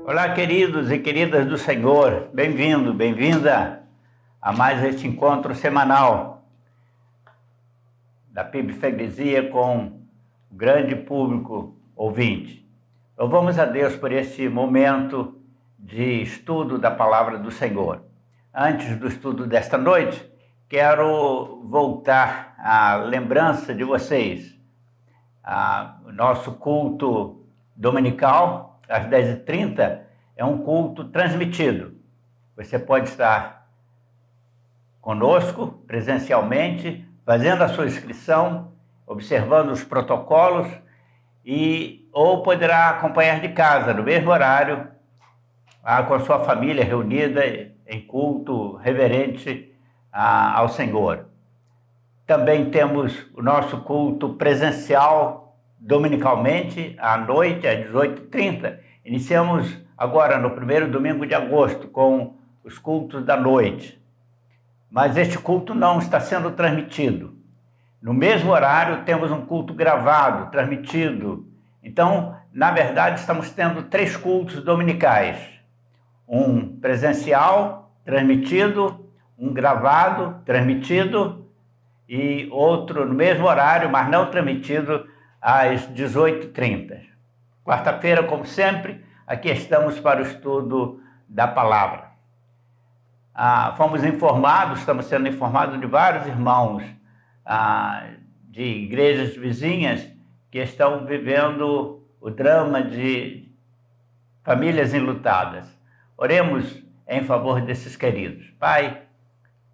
Olá, queridos e queridas do Senhor, bem-vindo, bem-vinda a mais este encontro semanal da PIB Freguesia com o grande público ouvinte. Louvamos a Deus por esse momento de estudo da Palavra do Senhor. Antes do estudo desta noite, quero voltar à lembrança de vocês, o nosso culto dominical, às 10h30, é um culto transmitido. Você pode estar conosco presencialmente, fazendo a sua inscrição, observando os protocolos, ou poderá acompanhar de casa, no mesmo horário, com a sua família reunida em culto reverente ao Senhor. Também temos o nosso culto presencial dominicalmente, à noite, às 18h30. Iniciamos agora no primeiro domingo de agosto com os cultos da noite. Mas este culto não está sendo transmitido. No mesmo horário temos um culto gravado, transmitido. Então, na verdade, estamos tendo 3 cultos dominicais. Um presencial, transmitido, um gravado, transmitido, e outro no mesmo horário, mas não transmitido, às 18h30. Quarta-feira, como sempre, aqui estamos para o estudo da palavra. Estamos sendo informados de vários irmãos de igrejas vizinhas que estão vivendo o drama de famílias enlutadas. Oremos em favor desses queridos. Pai,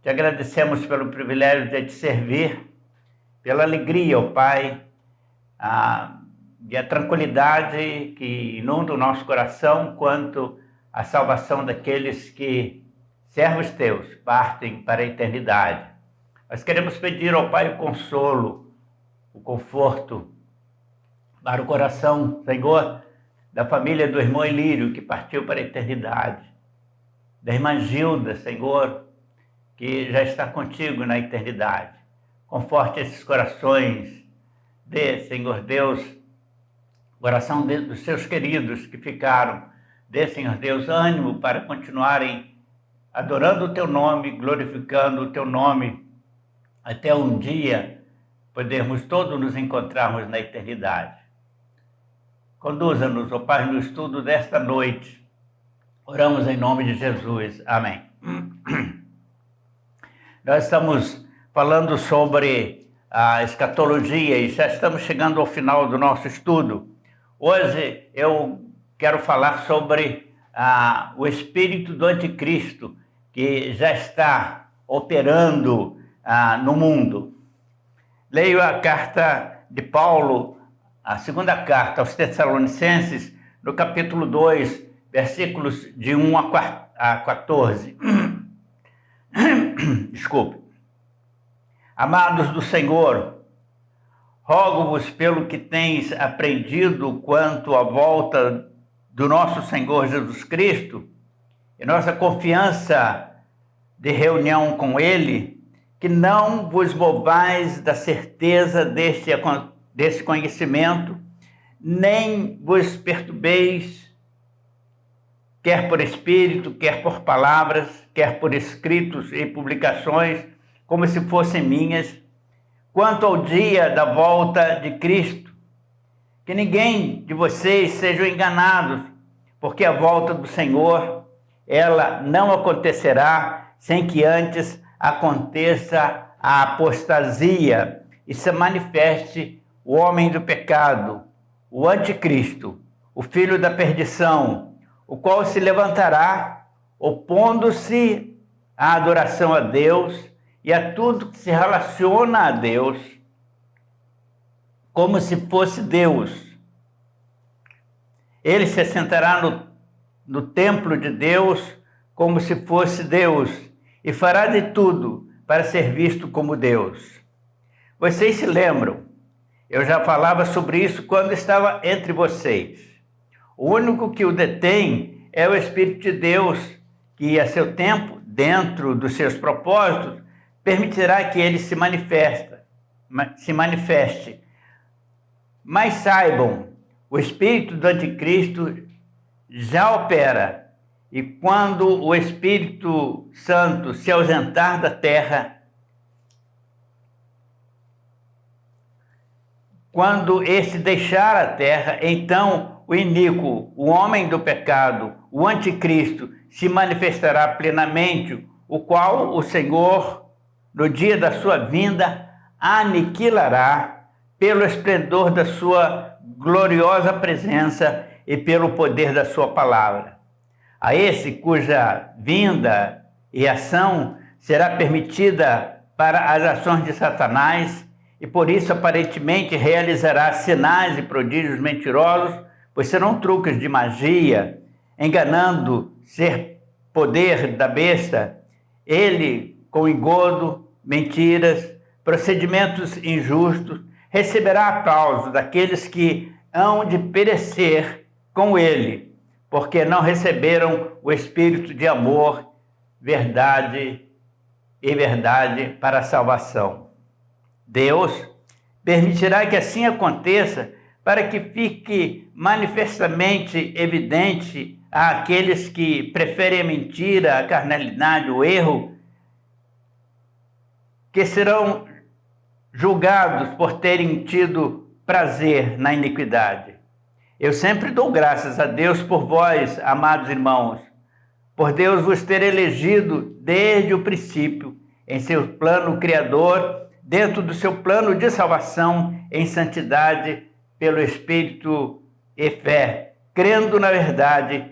te agradecemos pelo privilégio de te servir, pela alegria, ó Pai, e a tranquilidade que inunda o nosso coração quanto à salvação daqueles que, servos teus, partem para a eternidade. Nós queremos pedir ao Pai o consolo, o conforto para o coração, Senhor, da família do irmão Elírio, que partiu para a eternidade, da irmã Gilda, Senhor, que já está contigo na eternidade. Conforte esses corações. Dê, Senhor Deus, coração dos seus queridos que ficaram. Dê, Senhor Deus, ânimo para continuarem adorando o Teu nome, glorificando o Teu nome, até um dia podermos todos nos encontrarmos na eternidade. Conduza-nos, ó Pai, no estudo desta noite. Oramos em nome de Jesus. Amém. Nós estamos falando sobre a escatologia e já estamos chegando ao final do nosso estudo. Hoje eu quero falar sobre o espírito do anticristo que já está operando no mundo. Leio a carta de Paulo, a segunda carta aos Tessalonicenses, no capítulo 2, versículos de 1 a 14. Desculpe. Amados do Senhor, rogo-vos pelo que tens aprendido quanto à volta do nosso Senhor Jesus Cristo e nossa confiança de reunião com Ele, que não vos movais da certeza desse conhecimento, nem vos perturbeis, quer por espírito, quer por palavras, quer por escritos e publicações, como se fossem minhas, quanto ao dia da volta de Cristo. Que ninguém de vocês seja enganado, porque a volta do Senhor, ela não acontecerá sem que antes aconteça a apostasia e se manifeste o homem do pecado, o anticristo, o filho da perdição, o qual se levantará, opondo-se à adoração a Deus e a tudo que se relaciona a Deus, como se fosse Deus. Ele se assentará no templo de Deus como se fosse Deus e fará de tudo para ser visto como Deus. Vocês se lembram? Eu já falava sobre isso quando estava entre vocês. O único que o detém é o Espírito de Deus, que a seu tempo, dentro dos seus propósitos, permitirá que ele se manifeste. Mas saibam, o espírito do anticristo já opera, e quando o Espírito Santo se ausentar da terra, quando esse deixar a terra, então o iníquo, o homem do pecado, o anticristo, se manifestará plenamente, o qual o Senhor, no dia da sua vinda, aniquilará pelo esplendor da sua gloriosa presença e pelo poder da sua palavra. A esse cuja vinda e ação será permitida para as ações de Satanás, e por isso aparentemente realizará sinais e prodígios mentirosos, pois serão truques de magia, enganando ser poder da besta, ele com engodo, mentiras, procedimentos injustos, receberá aplauso daqueles que hão de perecer com ele, porque não receberam o espírito de amor, verdade para a salvação. Deus permitirá que assim aconteça para que fique manifestamente evidente àqueles que preferem a mentira, a carnalidade, o erro, que serão julgados por terem tido prazer na iniquidade. Eu sempre dou graças a Deus por vós, amados irmãos, por Deus vos ter elegido desde o princípio, em seu plano criador, dentro do seu plano de salvação, em santidade, pelo Espírito e fé, crendo na verdade,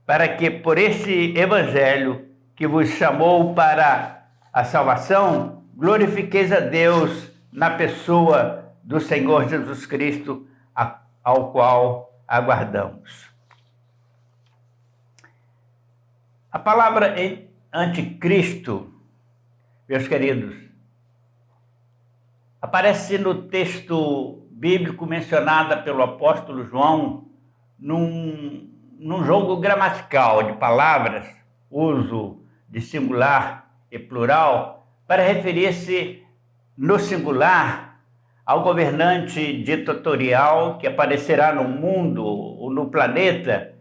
para que por esse Evangelho que vos chamou para a salvação, glorifiqueis a Deus na pessoa do Senhor Jesus Cristo, ao qual aguardamos. A palavra anticristo, meus queridos, aparece no texto bíblico mencionada pelo apóstolo João num jogo gramatical de palavras, uso de singular e plural, para referir-se no singular ao governante ditatorial que aparecerá no mundo ou no planeta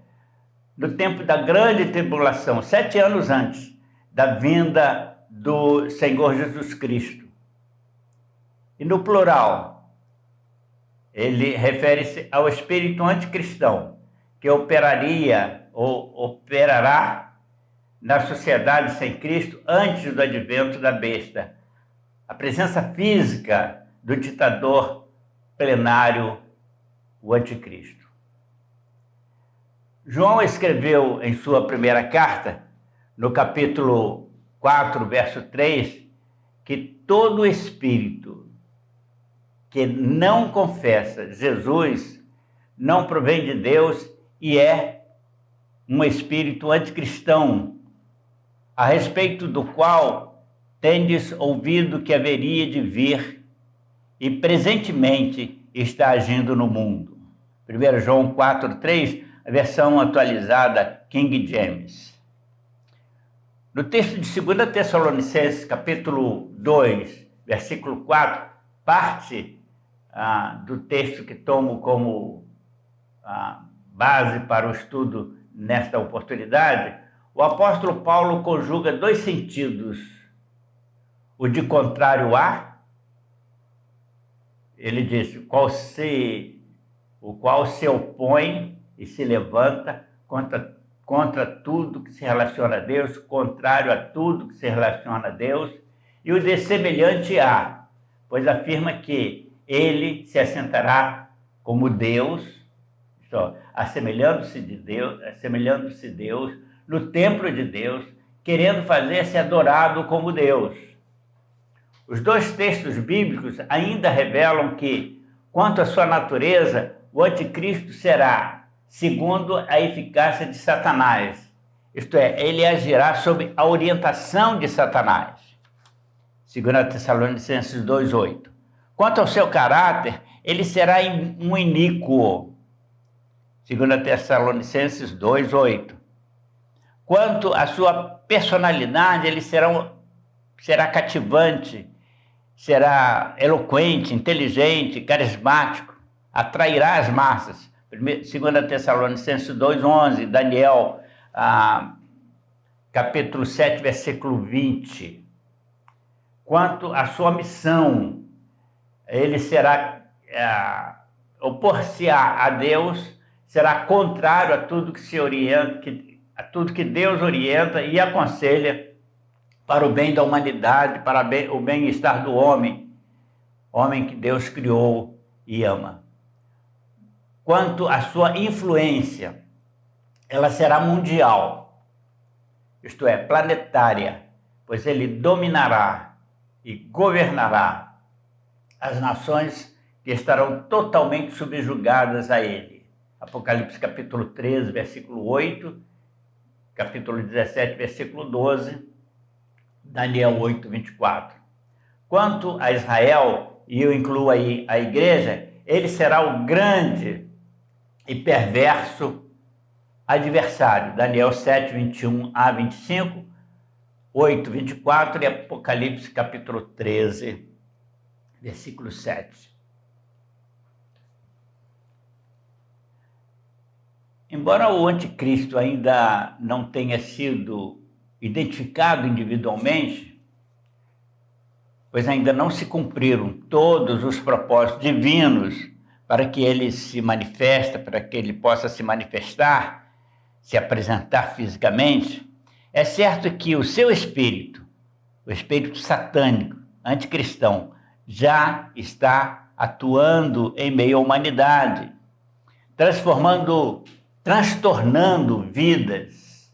no tempo da grande tribulação, 7 anos antes da vinda do Senhor Jesus Cristo. E no plural, ele refere-se ao espírito anticristão, que operaria ou operará na sociedade sem Cristo antes do advento da besta. A presença física do ditador plenário, o anticristo. João escreveu em sua primeira carta, no capítulo 4, verso 3, que todo espírito que não confessa Jesus não provém de Deus e é um espírito anticristão, a respeito do qual tendes ouvido que haveria de vir e presentemente está agindo no mundo. 1 João 4,3, a versão atualizada King James. No texto de 2 Tessalonicenses, capítulo 2, versículo 4, parte do texto que tomo como base para o estudo nesta oportunidade, o apóstolo Paulo conjuga 2 sentidos. O de contrário a, ele diz, o qual se opõe e se levanta contra tudo que se relaciona a Deus, contrário a tudo que se relaciona a Deus, e o de semelhante a, pois afirma que ele se assentará como Deus, assemelhando-se Deus no templo de Deus, querendo fazer-se adorado como Deus. Os 2 textos bíblicos ainda revelam que, quanto à sua natureza, o anticristo será segundo a eficácia de Satanás. Isto é, ele agirá sob a orientação de Satanás. 2 Tessalonicenses 2,8. Quanto ao seu caráter, ele será um iníquo. 2 Tessalonicenses 2,8. Quanto à sua personalidade, ele será cativante, será eloquente, inteligente, carismático, atrairá as massas, 2 Tessalonicenses 2:11, Daniel, capítulo 7, versículo 20. Quanto à sua missão, ele será, opor-se-á a Deus, será contrário a tudo que se orienta, a tudo que Deus orienta e aconselha para o bem da humanidade, para o bem-estar do homem que Deus criou e ama. Quanto à sua influência, ela será mundial, isto é, planetária, pois ele dominará e governará as nações que estarão totalmente subjugadas a ele. Apocalipse capítulo 13, versículo 8, capítulo 17, versículo 12, Daniel 8, 24. Quanto a Israel, e eu incluo aí a igreja, ele será o grande e perverso adversário. Daniel 7, 21 a 25, 8, 24 e Apocalipse capítulo 13, versículo 7. Embora o anticristo ainda não tenha sido identificado individualmente, pois ainda não se cumpriram todos os propósitos divinos para que ele se manifeste, para que ele possa se manifestar, se apresentar fisicamente, é certo que o seu espírito, o espírito satânico, anticristão, já está atuando em meio à humanidade, transtornando vidas,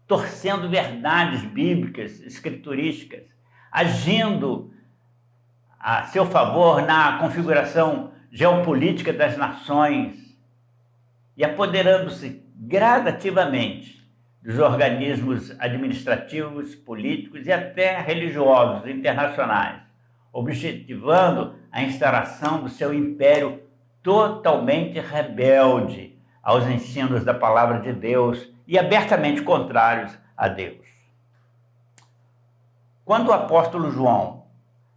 torcendo verdades bíblicas, escriturísticas, agindo a seu favor na configuração geopolítica das nações e apoderando-se gradativamente dos organismos administrativos, políticos e até religiosos internacionais, objetivando a instauração do seu império totalmente rebelde aos ensinos da palavra de Deus e abertamente contrários a Deus. Quando o apóstolo João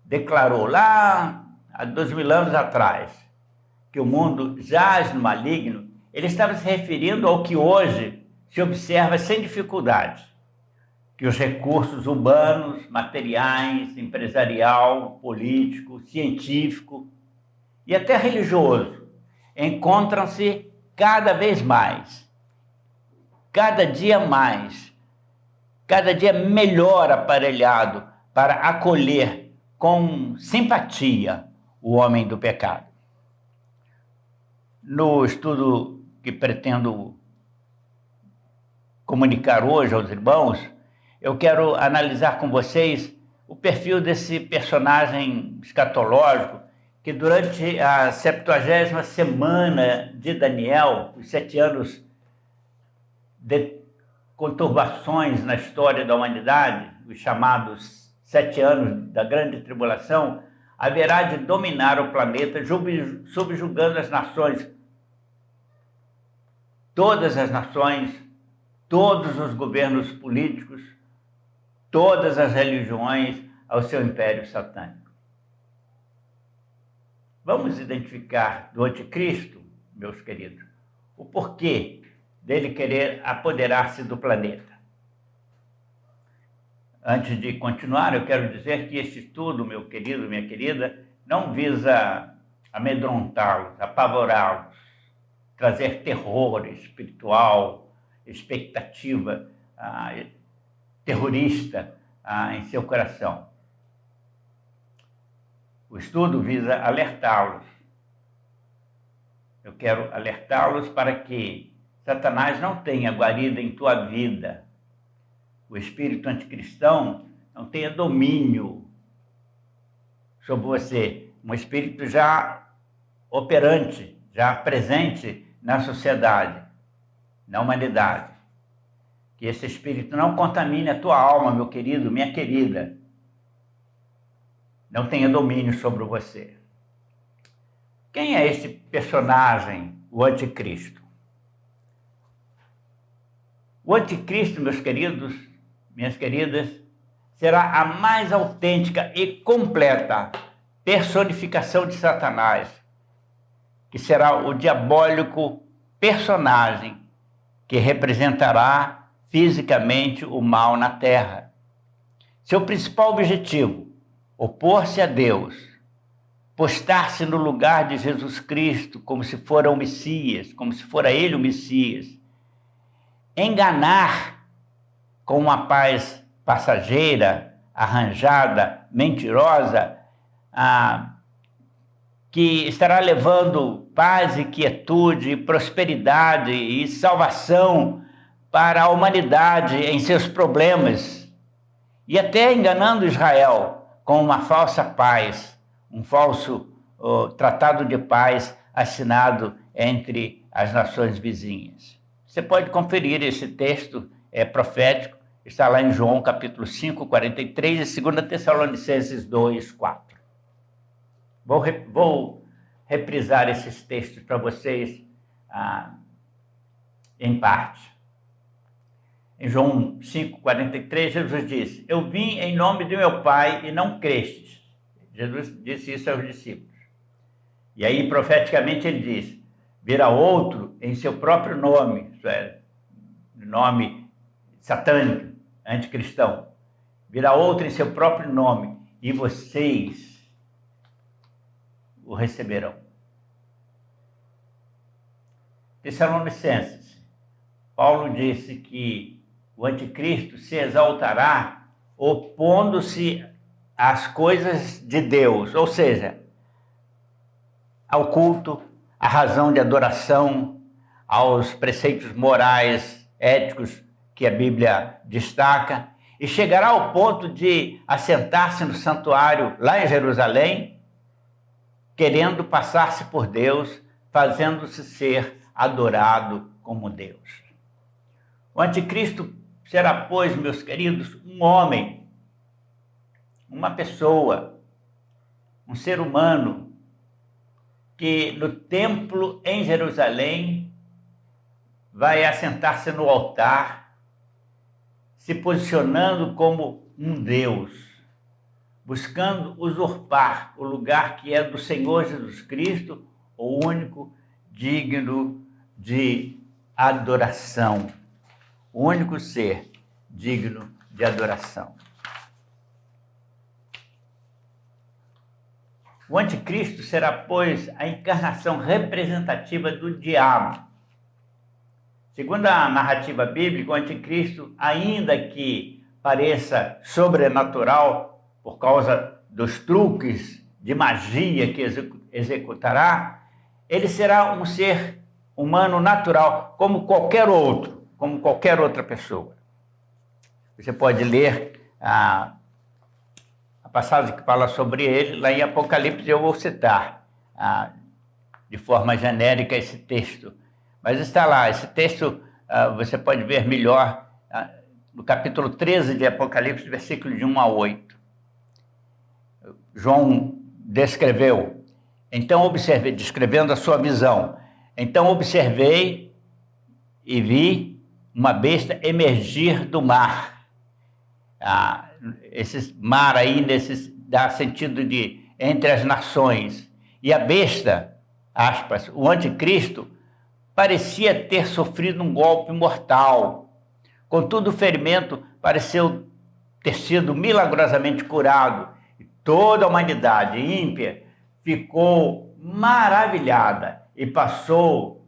declarou lá há 2000 anos atrás que o mundo jaz no maligno, ele estava se referindo ao que hoje se observa sem dificuldade, que os recursos humanos, materiais, empresarial, político, científico e até religioso encontram-se cada vez mais, cada dia melhor aparelhado para acolher com simpatia o homem do pecado. No estudo que pretendo comunicar hoje aos irmãos, eu quero analisar com vocês o perfil desse personagem escatológico que durante a 70ª semana de Daniel, os 7 anos de conturbações na história da humanidade, os chamados 7 anos da grande tribulação, haverá de dominar o planeta, subjugando as nações, todas as nações, todos os governos políticos, todas as religiões ao seu império satânico. Vamos identificar do anticristo, meus queridos, o porquê dele querer apoderar-se do planeta. Antes de continuar, eu quero dizer que este estudo, meu querido, minha querida, não visa amedrontá-los, apavorá-los, trazer terror espiritual, expectativa terrorista em seu coração. O estudo visa alertá-los. Eu quero alertá-los para que Satanás não tenha guarida em tua vida. O espírito anticristão não tenha domínio sobre você. Um espírito já operante, já presente na sociedade, na humanidade. Que esse espírito não contamine a tua alma, meu querido, minha querida. Não tenha domínio sobre você. Quem é esse personagem, o anticristo? O anticristo, meus queridos, minhas queridas, será a mais autêntica e completa personificação de Satanás, que será o diabólico personagem que representará fisicamente o mal na terra. Seu principal objetivo, opor-se a Deus, postar-se no lugar de Jesus Cristo como se fora o Messias, como se fora ele o Messias, enganar com uma paz passageira, arranjada, mentirosa, que estará levando paz e quietude, prosperidade e salvação para a humanidade em seus problemas, e até enganando Israel com uma falsa paz, um falso tratado de paz assinado entre as nações vizinhas. Você pode conferir esse texto profético, está lá em João capítulo 5, 43 e 2 Tessalonicenses 2, 4. Vou reprisar esses textos para vocês em parte. Em João 5, 43, Jesus disse: eu vim em nome de meu Pai e não crestes. Jesus disse isso aos discípulos. E aí, profeticamente, ele diz: virá outro em seu próprio nome, isso é, nome satânico, anticristão. Virá outro em seu próprio nome e vocês o receberão. Tessalonicenses, Paulo disse que o anticristo se exaltará opondo-se às coisas de Deus, ou seja, ao culto, à razão de adoração, aos preceitos morais, éticos que a Bíblia destaca, e chegará ao ponto de assentar-se no santuário lá em Jerusalém, querendo passar-se por Deus, fazendo-se ser adorado como Deus. O anticristo será, pois, meus queridos, um homem, uma pessoa, um ser humano, que no templo em Jerusalém vai assentar-se no altar, se posicionando como um Deus, buscando usurpar o lugar que é do Senhor Jesus Cristo, o único digno de adoração, o único ser digno de adoração. O anticristo será, pois, a encarnação representativa do diabo. Segundo a narrativa bíblica, o anticristo, ainda que pareça sobrenatural por causa dos truques de magia que executará, ele será um ser humano natural, como qualquer outro, como qualquer outra pessoa. Você pode ler a passagem que fala sobre ele, lá em Apocalipse. Eu vou citar de forma genérica esse texto, mas está lá, esse texto você pode ver melhor no capítulo 13 de Apocalipse, versículo de 1 a 8. João descreveu, então observei, descrevendo a sua visão, então observei e vi uma besta emergir do mar. Esse mar aí, dá sentido de entre as nações. E a besta, aspas, o anticristo, parecia ter sofrido um golpe mortal. Contudo, o ferimento pareceu ter sido milagrosamente curado. E toda a humanidade ímpia ficou maravilhada e passou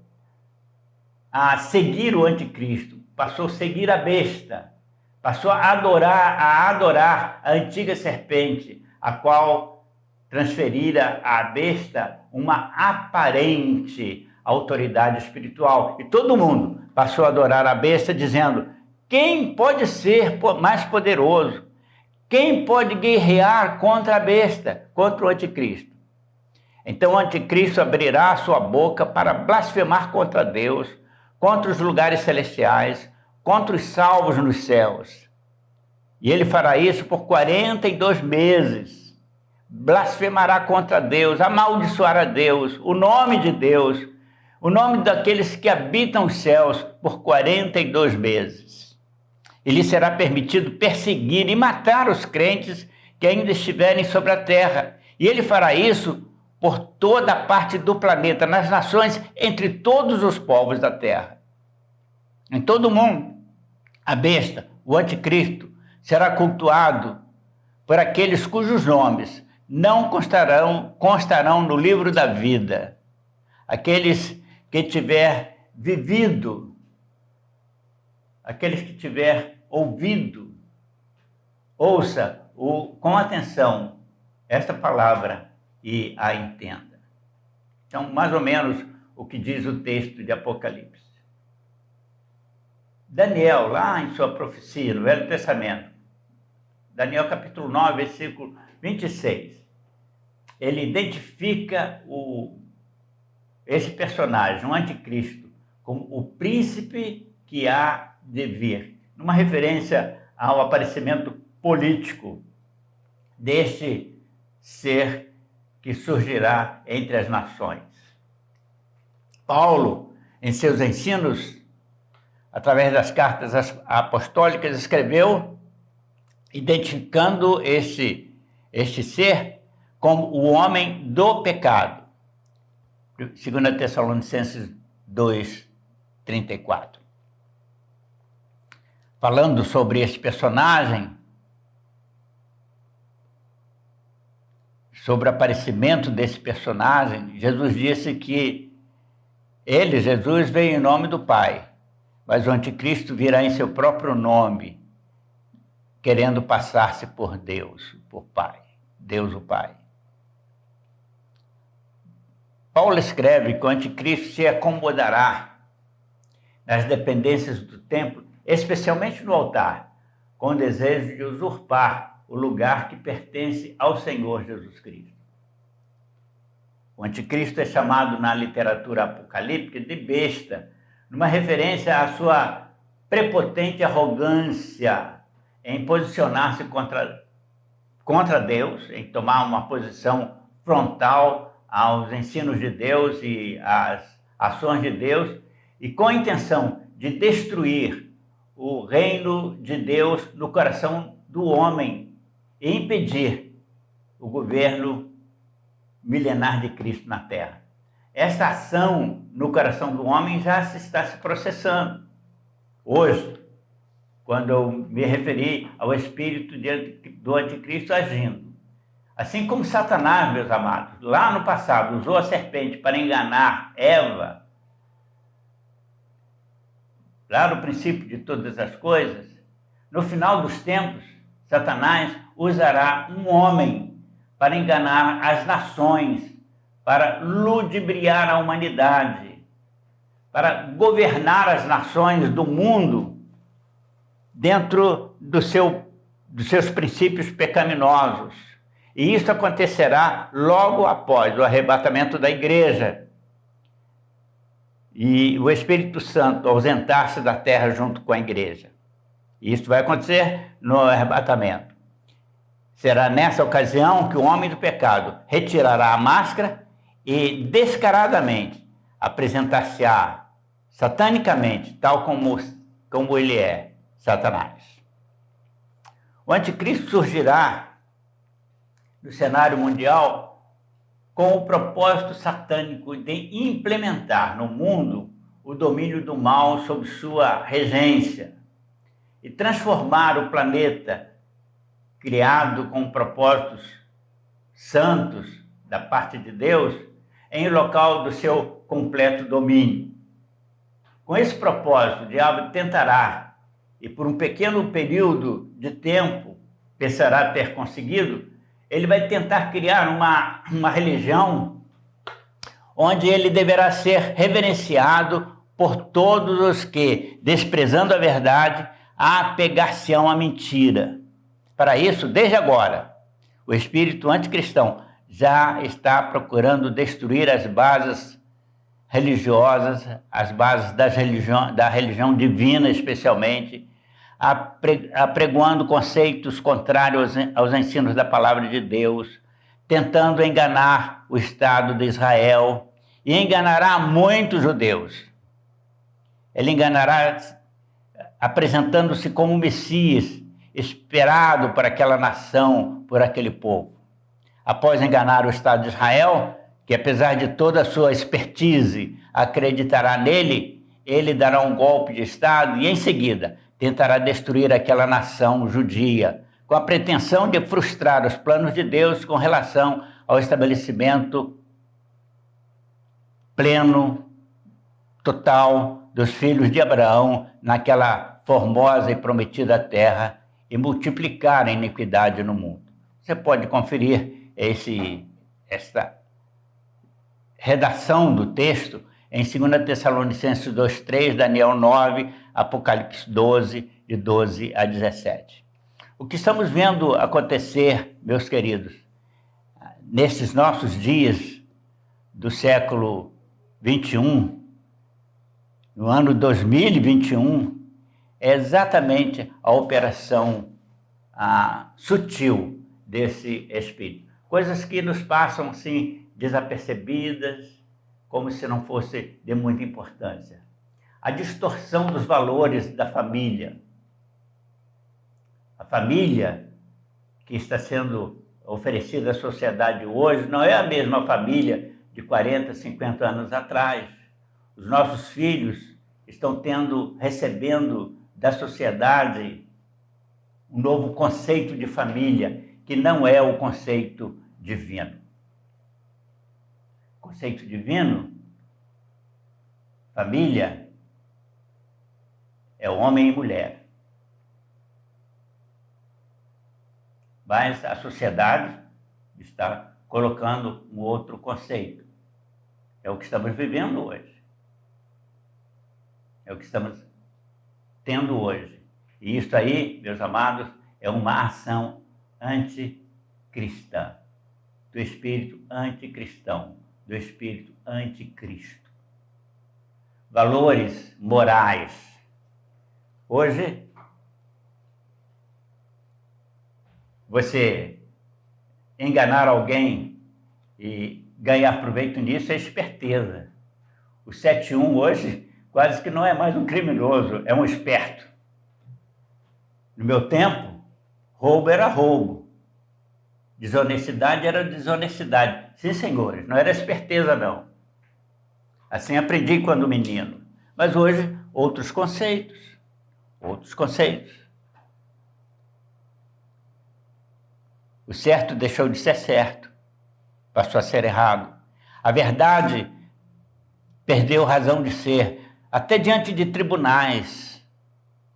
a seguir o anticristo, passou a seguir a besta, passou a adorar a antiga serpente, a qual transferira à besta uma aparente autoridade espiritual. E todo mundo passou a adorar a besta, dizendo: quem pode ser mais poderoso? Quem pode guerrear contra a besta, contra o anticristo? Então o anticristo abrirá a sua boca para blasfemar contra Deus, contra os lugares celestiais, contra os salvos nos céus. E ele fará isso por 42 meses. Blasfemará contra Deus, amaldiçoará Deus, o nome de Deus, o nome daqueles que habitam os céus por 42 meses. E lhe será permitido perseguir e matar os crentes que ainda estiverem sobre a terra. E ele fará isso por toda a parte do planeta, nas nações, entre todos os povos da terra. Em todo o mundo, a besta, o anticristo, será cultuado por aqueles cujos nomes não constarão no livro da vida. Aqueles que tiver vivido, aqueles que tiver ouvido, ouça com atenção esta palavra e a entenda. Então, mais ou menos o que diz o texto de Apocalipse. Daniel, lá em sua profecia, no Velho Testamento, Daniel capítulo 9, versículo 26, ele identifica esse personagem, o anticristo, como o príncipe que há de vir, numa referência ao aparecimento político deste ser que surgirá entre as nações. Paulo, em seus ensinos, através das cartas apostólicas, escreveu identificando este ser como o homem do pecado. 2 Tessalonicenses 2:34. Falando sobre esse personagem, sobre o aparecimento desse personagem, Jesus disse que Jesus, veio em nome do Pai, mas o anticristo virá em seu próprio nome, querendo passar-se por Deus, por Pai, Deus o Pai. Paulo escreve que o anticristo se acomodará nas dependências do templo, especialmente no altar, com o desejo de usurpar o lugar que pertence ao Senhor Jesus Cristo. O anticristo é chamado na literatura apocalíptica de besta, numa referência à sua prepotente arrogância em posicionar-se contra Deus, em tomar uma posição frontal aos ensinos de Deus e às ações de Deus, e com a intenção de destruir o reino de Deus no coração do homem e impedir o governo milenar de Cristo na terra. Essa ação no coração do homem já está se processando. Hoje, quando eu me referi ao espírito do anticristo agindo. Assim como Satanás, meus amados, lá no passado usou a serpente para enganar Eva, lá no princípio de todas as coisas, no final dos tempos, Satanás usará um homem para enganar as nações, para ludibriar a humanidade, para governar as nações do mundo dentro dos seus princípios pecaminosos. E isso acontecerá logo após o arrebatamento da igreja e o Espírito Santo ausentar-se da terra junto com a igreja. E isso vai acontecer no arrebatamento. Será nessa ocasião que o homem do pecado retirará a máscara e descaradamente apresentar-se-á satanicamente, tal como ele é, Satanás. O anticristo surgirá no cenário mundial com o propósito satânico de implementar no mundo o domínio do mal sob sua regência e transformar o planeta criado com propósitos santos da parte de Deus em local do seu completo domínio. Com esse propósito, o diabo tentará, e por um pequeno período de tempo pensará ter conseguido, ele vai tentar criar uma religião onde ele deverá ser reverenciado por todos os que, desprezando a verdade, apegar-se-ão à mentira. Para isso, desde agora, o espírito anticristão já está procurando destruir as bases religiosas, as bases da religião divina especialmente, apregoando conceitos contrários aos ensinos da palavra de Deus, tentando enganar o Estado de Israel e enganará muitos judeus. Ele enganará apresentando-se como o Messias esperado por aquela nação, por aquele povo. Após enganar o Estado de Israel, que apesar de toda a sua expertise acreditará nele, ele dará um golpe de Estado e em seguida tentará destruir aquela nação judia, com a pretensão de frustrar os planos de Deus com relação ao estabelecimento pleno, total, dos filhos de Abraão naquela formosa e prometida terra e multiplicar a iniquidade no mundo. Você pode conferir esta redação do texto em 2 Tessalonicenses 2:3, Daniel 9, Apocalipse 12, de 12 a 17. O que estamos vendo acontecer, meus queridos, nesses nossos dias do século 21, no ano 2021, é exatamente a operação sutil desse espírito. Coisas que nos passam assim desapercebidas, como se não fosse de muita importância. A distorção dos valores da família. A família que está sendo oferecida à sociedade hoje não é a mesma família de 40, 50 anos atrás. Os nossos filhos estão recebendo da sociedade um novo conceito de família, que não é o conceito divino. O conceito divino, família, é homem e mulher. Mas a sociedade está colocando um outro conceito. É o que estamos vivendo hoje. É o que estamos tendo hoje. E isso aí, meus amados, é uma ação anticristã, do espírito anticristão, do espírito anticristo. Valores morais. Hoje, você enganar alguém e ganhar proveito nisso é esperteza. O 71 hoje quase que não é mais um criminoso, é um esperto. No meu tempo, roubo era roubo. Desonestidade era desonestidade. Sim, senhores, não era esperteza, não. Assim aprendi quando menino. Mas hoje, outros conceitos. Outros conceitos. O certo deixou de ser certo. Passou a ser errado. A verdade perdeu razão de ser. Até diante de tribunais.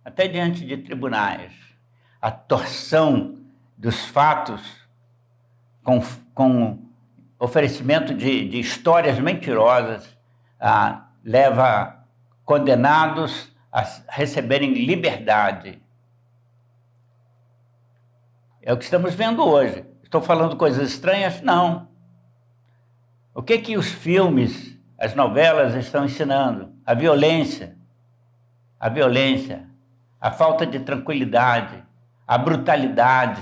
Até diante de tribunais. A torção dos fatos com oferecimento de histórias mentirosas leva condenados a receberem liberdade. É o que estamos vendo hoje. Estou falando coisas estranhas? Não. O que os filmes, as novelas estão ensinando? A violência, a falta de tranquilidade, a brutalidade.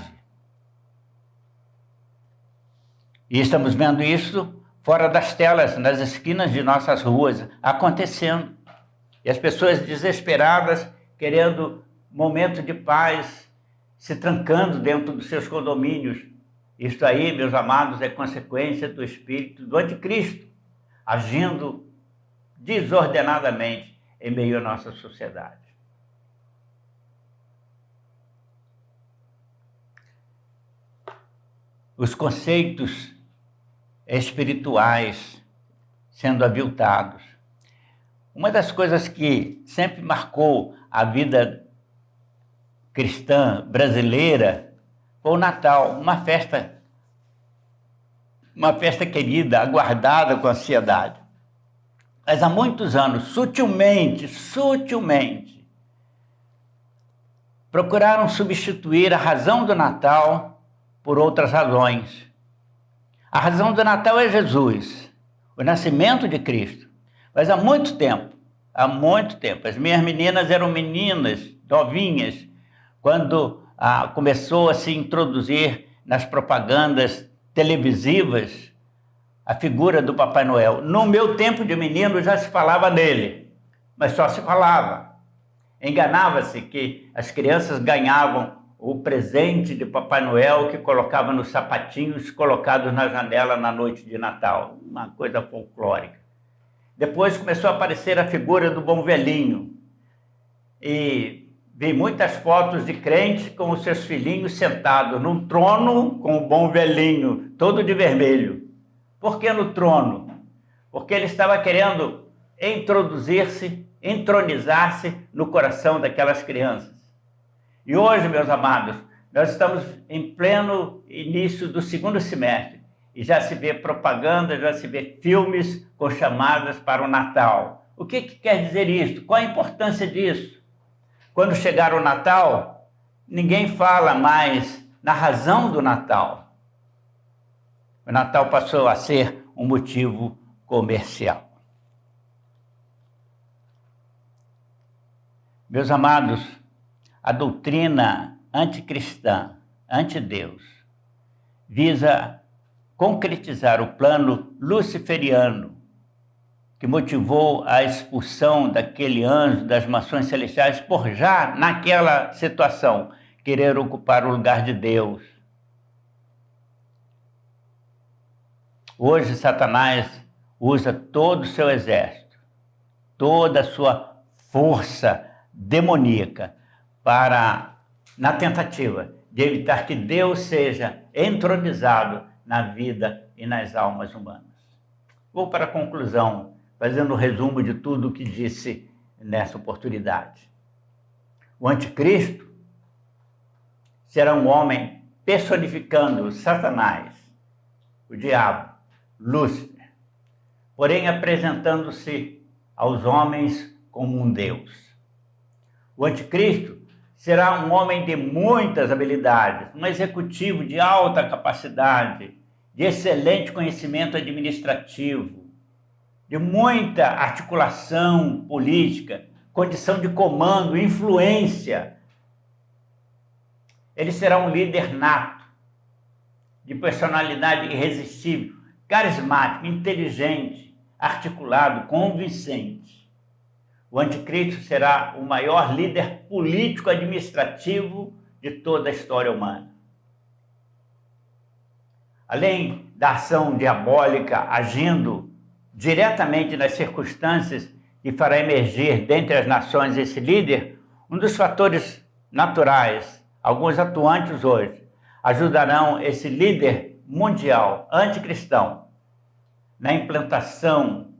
E estamos vendo isso fora das telas, nas esquinas de nossas ruas, acontecendo. E as pessoas desesperadas, querendo momento de paz, se trancando dentro dos seus condomínios. Isso aí, meus amados, é consequência do espírito do anticristo, agindo desordenadamente em meio à nossa sociedade. Os conceitos espirituais sendo aviltados. Uma das coisas que sempre marcou a vida cristã brasileira foi o Natal, uma festa querida, aguardada com ansiedade. Mas há muitos anos, sutilmente, procuraram substituir a razão do Natal por outras razões. A razão do Natal é Jesus, o nascimento de Cristo. Mas há muito tempo, as minhas meninas eram meninas, novinhas, quando começou a se introduzir nas propagandas televisivas a figura do Papai Noel. No meu tempo de menino já se falava nele, mas só se falava. Enganava-se que as crianças ganhavam o presente de Papai Noel que colocava nos sapatinhos colocados na janela na noite de Natal, uma coisa folclórica. Depois começou a aparecer a figura do bom velhinho, e vi muitas fotos de crentes com os seus filhinhos sentados num trono com o bom velhinho, todo de vermelho. Por que no trono? Porque ele estava querendo introduzir-se, entronizar-se no coração daquelas crianças. E hoje, meus amados, nós estamos em pleno início do segundo semestre e já se vê propaganda, já se vê filmes com chamadas para o Natal. O que quer dizer isso? Qual a importância disso? Quando chegar o Natal, ninguém fala mais na razão do Natal. O Natal passou a ser um motivo comercial. Meus amados, a doutrina anticristã, anti-Deus, visa concretizar o plano luciferiano que motivou a expulsão daquele anjo das mansões celestiais por já, naquela situação, querer ocupar o lugar de Deus. Hoje, Satanás usa todo o seu exército, toda a sua força demoníaca na tentativa de evitar que Deus seja entronizado na vida e nas almas humanas. Vou para a conclusão, fazendo um resumo de tudo o que disse nessa oportunidade. O anticristo será um homem personificando Satanás, o diabo, Lúcifer, porém apresentando-se aos homens como um Deus. O anticristo será um homem de muitas habilidades, um executivo de alta capacidade, de excelente conhecimento administrativo, de muita articulação política, condição de comando, influência. Ele será um líder nato, de personalidade irresistível, carismático, inteligente, articulado, convincente. O anticristo será o maior líder político-administrativo de toda a história humana. Além da ação diabólica agindo diretamente nas circunstâncias que fará emergir dentre as nações esse líder, um dos fatores naturais, alguns atuantes hoje, ajudarão esse líder mundial anticristão na implantação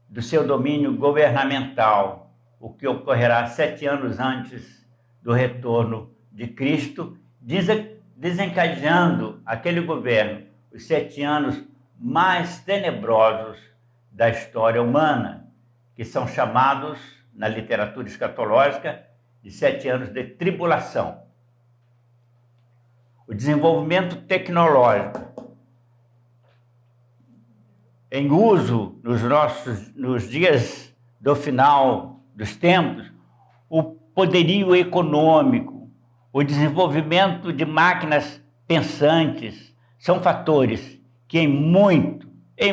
do seu domínio governamental, o que ocorrerá 7 anos antes do retorno de Cristo, desencadeando aquele governo os 7 anos mais tenebrosos da história humana, que são chamados, na literatura escatológica, de 7 anos de tribulação. O desenvolvimento tecnológico em uso nos dias do final dos tempos, o poderio econômico, o desenvolvimento de máquinas pensantes, são fatores que em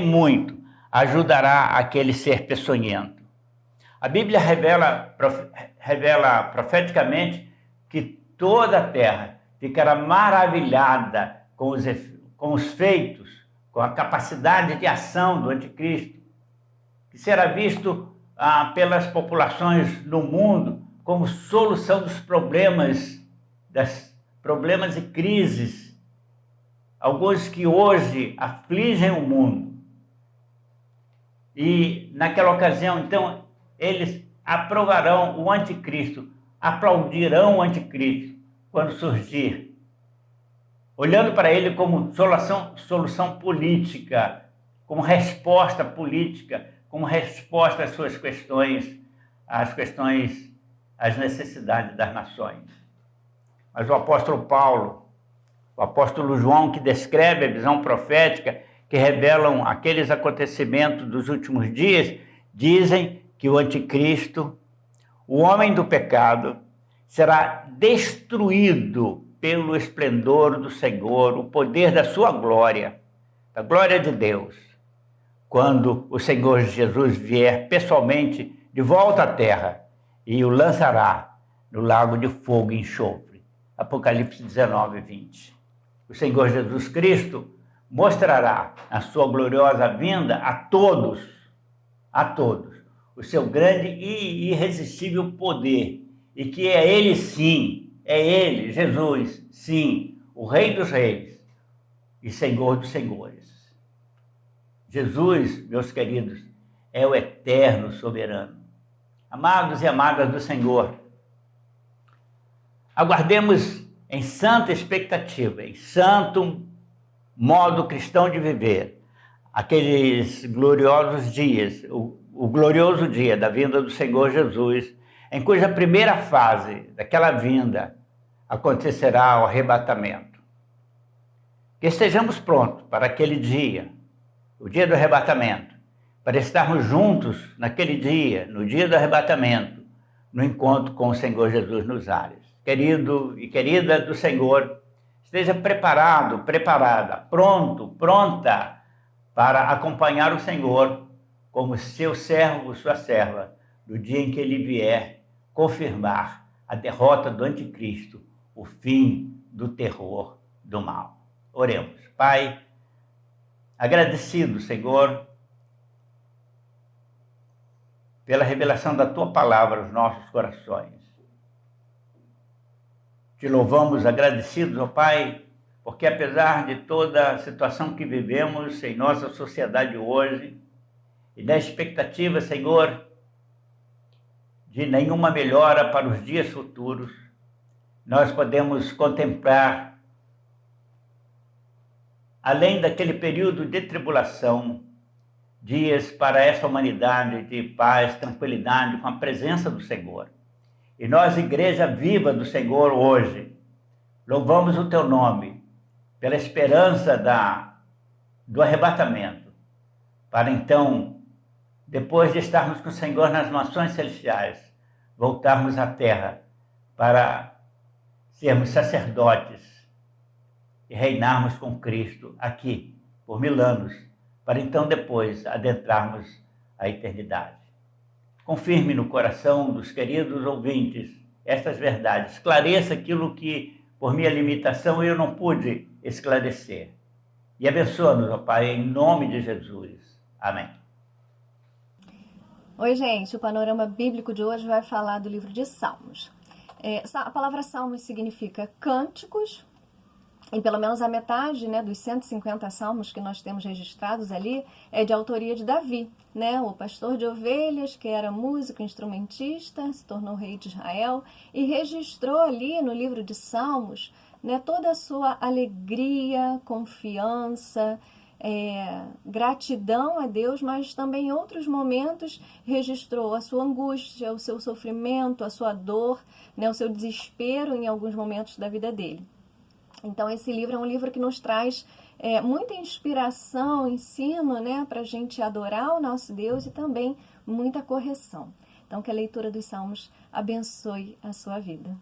muito ajudará aquele ser peçonhento. A Bíblia revela profeticamente que toda a terra ficará maravilhada com os feitos, com a capacidade de ação do anticristo, que será visto pelas populações no mundo como solução dos problemas e crises, alguns que hoje afligem o mundo. E naquela ocasião, então, eles aprovarão o anticristo, aplaudirão o anticristo quando surgir, olhando para ele como solução política, como resposta política, como resposta às suas questões, às necessidades das nações. Mas o apóstolo Paulo, o apóstolo João, que descreve a visão profética, que revelam aqueles acontecimentos dos últimos dias, dizem que o anticristo, o homem do pecado, será destruído pelo esplendor do Senhor, o poder da sua glória, da glória de Deus, quando o Senhor Jesus vier pessoalmente de volta à terra e o lançará no lago de fogo e enxofre. Apocalipse 19, 20. O Senhor Jesus Cristo mostrará a sua gloriosa vinda a todos, o seu grande e irresistível poder, e que é Ele sim, é Ele, Jesus, sim, o Rei dos Reis e Senhor dos Senhores. Jesus, meus queridos, é o eterno soberano. Amados e amadas do Senhor, aguardemos em santa expectativa, em santo modo cristão de viver, aqueles gloriosos dias, o glorioso dia da vinda do Senhor Jesus, em cuja primeira fase daquela vinda acontecerá o arrebatamento. Que estejamos prontos para aquele dia, o dia do arrebatamento, para estarmos juntos naquele dia, no dia do arrebatamento, no encontro com o Senhor Jesus nos ares. Querido e querida do Senhor, esteja preparado, preparada, pronto, pronta para acompanhar o Senhor como seu servo, sua serva, no dia em que ele vier confirmar a derrota do anticristo, o fim do terror do mal. Oremos. Pai, agradecido, Senhor, pela revelação da Tua palavra aos nossos corações. Te louvamos agradecidos, ó Pai, porque apesar de toda a situação que vivemos em nossa sociedade hoje, e da expectativa, Senhor, de nenhuma melhora para os dias futuros, nós podemos contemplar, além daquele período de tribulação, dias para essa humanidade de paz, tranquilidade, com a presença do Senhor. E nós, Igreja Viva do Senhor, hoje, louvamos o Teu nome pela esperança do arrebatamento, para então, depois de estarmos com o Senhor nas nações celestiais, voltarmos à terra para sermos sacerdotes e reinarmos com Cristo aqui, por 1000 anos, para então depois adentrarmos a eternidade. Confirme no coração dos queridos ouvintes estas verdades, esclareça aquilo que, por minha limitação, eu não pude esclarecer. E abençoa-nos, ó Pai, em nome de Jesus. Amém. Oi, gente, o Panorama Bíblico de hoje vai falar do livro de Salmos. A palavra Salmos significa cânticos, e pelo menos a metade, né, dos 150 salmos que nós temos registrados ali é de autoria de Davi, né, o pastor de ovelhas, que era músico, instrumentista, se tornou rei de Israel, e registrou ali no livro de Salmos, né, toda a sua alegria, confiança, gratidão a Deus, mas também em outros momentos registrou a sua angústia, o seu sofrimento, a sua dor, né, o seu desespero em alguns momentos da vida dele. Então esse livro é um livro que nos traz muita inspiração, ensino, né, para a gente adorar o nosso Deus e também muita correção. Então que a leitura dos Salmos abençoe a sua vida.